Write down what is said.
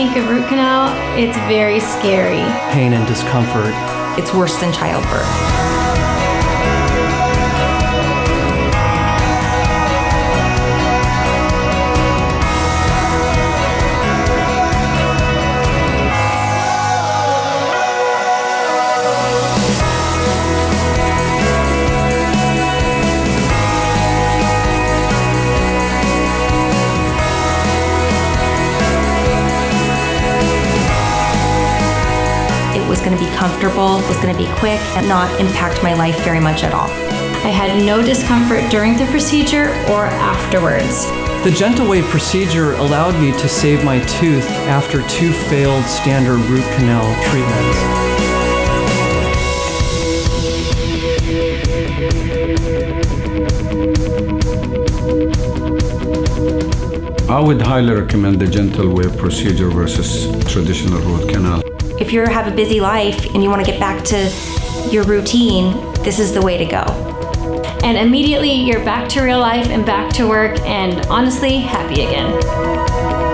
think of root canal, it's very scary. Pain and discomfort. It's worse than childbirth. Was going to be comfortable, was going to be quick, and not impact my life very much at all. I had no discomfort during the procedure or afterwards. The GentleWave procedure allowed me to save my tooth after 2 failed standard root canal treatments. I would highly recommend the GentleWave procedure versus traditional root canal. If you have a busy life and you want to get back to your routine, this is the way to go. And immediately you're back to real life and back to work and honestly happy again.